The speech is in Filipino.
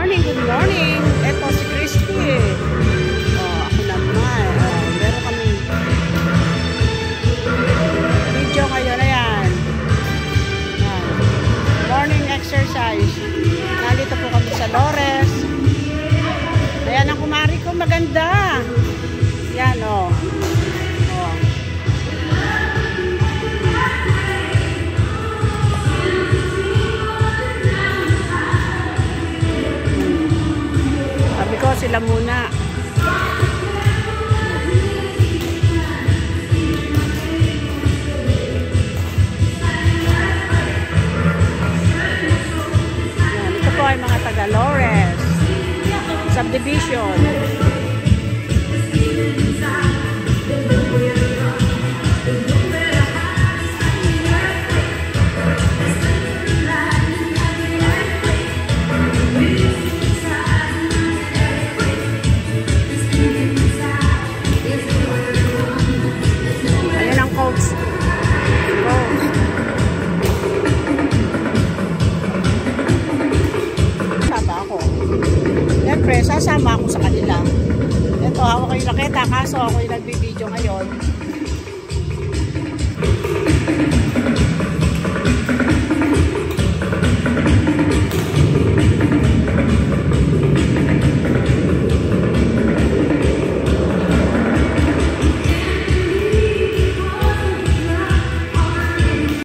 good morning. Ito si Christy. Oh, ako naman. Meron kami video ngayon. Ayan. Morning exercise. Nalito po kami sa Lores. Ayan ang kumari ko. Maganda. Yan o. Oh. Sabi ko sila muna. Yan, ito po ay mga taga Lores Subdivision. Sasama ako sa kanila. Ito, hawak ko yung raketa, kaso ako yung nagbibideo ngayon.